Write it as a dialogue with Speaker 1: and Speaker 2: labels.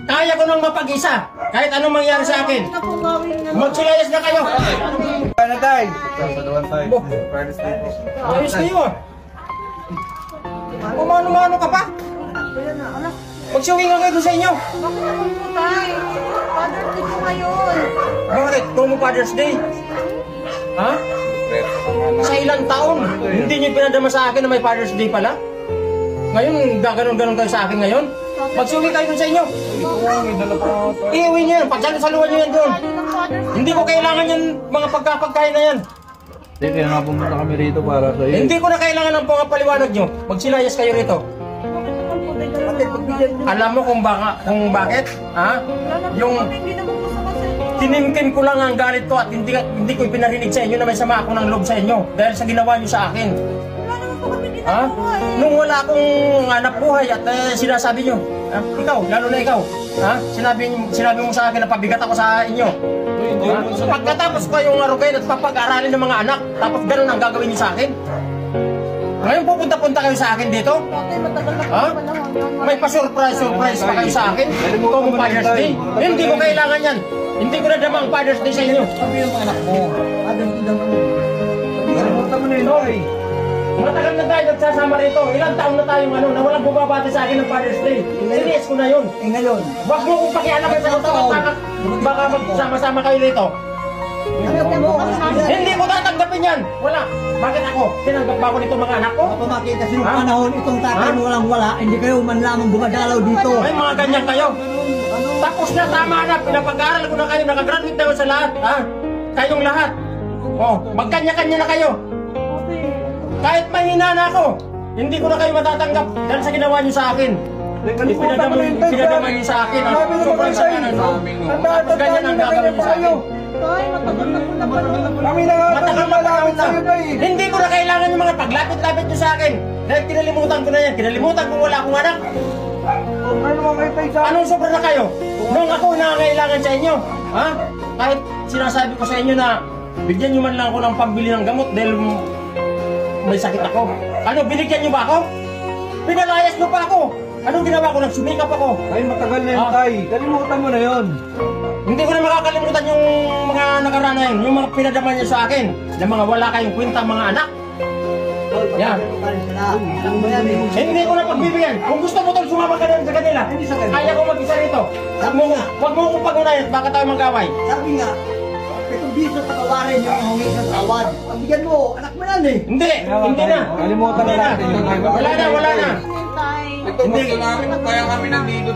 Speaker 1: Kaya ko nang mapag-isa. Kahit anong mangyari sa akin. Magsilayas na kayo.
Speaker 2: Ano tayo?
Speaker 1: Ayos kayo ah. Kumano-mano ka pa? Magsiuwi nga kayo doon sa inyo.
Speaker 3: Bakit naman po tayo? Father's Day po ngayon.
Speaker 1: Bakit? Kung mo Father's Day? Ha? Sa ilang taon? Hindi niyo pinadama sa akin na may Father's Day pala? Ngayon, gaganon-ganon kayo sa akin ngayon? Magsiuwi kayo doon sa inyo. Iuwi niyo yan. Pagsalusaluhan niyo yan doon. Hindi ko kailangan yan, mga pagkapagkain na yan.
Speaker 2: Hindi, kaya nga pumunta kami rito para sa iyo.
Speaker 1: Hindi ko na kailangan ng pangapaliwanag nyo. Magsilayas kayo rito. Alam mo kung bakit? Ha? Yung tinimkim ko lang ang galit ko at hindi ko ipinarinig sa inyo na may sama ako ng loob sa inyo dahil sa ginawa nyo sa akin. Ha? Nung wala akong anak buhay at sinasabi nyo, ikaw, lalo na ikaw, ha? Sinabi mo sa akin na pabigat ako sa inyo. Ha? Pagkatapos ko yung arugayin at papag-aralin ng mga anak, tapos ganun ang gagawin niyo sa akin. Ngayon pupunta-punta kayo sa akin dito? Ha? May pa-surprise pa kayo sa akin? Ito mo Father's Day? Hindi ko kailangan yan. Hindi ko na dama ang Father's Day sa inyo.
Speaker 2: Sabi yung anak mo. Kalimutan mo na yun, oy.
Speaker 1: Matagal na tayo nagsasama rito. Ilang taon na tayong na walang bumabati sa akin ng Father's Day. Siniis ko na yun.
Speaker 2: Ngayon.
Speaker 1: Huwag mo kong pakialam sa utak. Baka magsama-sama kayo rito. Hindi ko tatanggapin yan. Wala. Bakit ako? Tinanggap ba ako nito mga anak ko?
Speaker 4: Kapag makita sinong panahon itong tatay mo walang wala, hindi kayo man lamang dumadalaw dito.
Speaker 1: May mga ganyan kayo. Tapos na, tama na. Pinapag-aaral ko na kayo. Nakagraduate na sa lahat. Ha? Kayong lahat. Oh, magkanya-kanya na kayo. Kahit mahina na ako, hindi ko na kayo matatanggap dahil sa ginawa niyo sa akin. Pinadama niyo sa akin. Sobrang sakanan. Tapos ganyan ang gagawin niyo sa akin. Matagal na panahon na. Hindi ko na kailangan yung mga paglapit-lapit niyo sa akin. Dahil kinalimutan ko na yan. Kinalimutan ko wala akong anak. Anong sobra na kayo? Nung ako nangangailangan sa inyo. Ha? Kahit sinasabi ko sa inyo na bigyan niyo man lang ako ng pambili ng gamot dahil may sakit ako. Ano, binigyan niyo ba ako? Pinalayas niyo pa ako. Anong ginawa ko? Nagsumikap ako.
Speaker 2: Ay, matagal na yun, tay. Kalimutan mo na yun.
Speaker 1: Hindi ko na makakalimutan yung mga nakaraan na yun. Yung mga pinadama niyo sa akin. Na mga wala kayong kwenta mga anak. Yan. Hindi ko na pagbibigyan. Kung gusto mo tol, sumama ka na sa kanila. Kaya ko mag-isa rito. Huwag mo kong pag-unayan. Baka tayo mag-away.
Speaker 4: Sabi nga, itong dito patawarin yung humingi sa tawad. Pabigyan mo, anak mo yan eh.
Speaker 1: Hindi na.
Speaker 2: Kalimutan na natin.
Speaker 1: Wala na.
Speaker 3: Tay.
Speaker 5: Ito, gusto namin kaya kami nandito.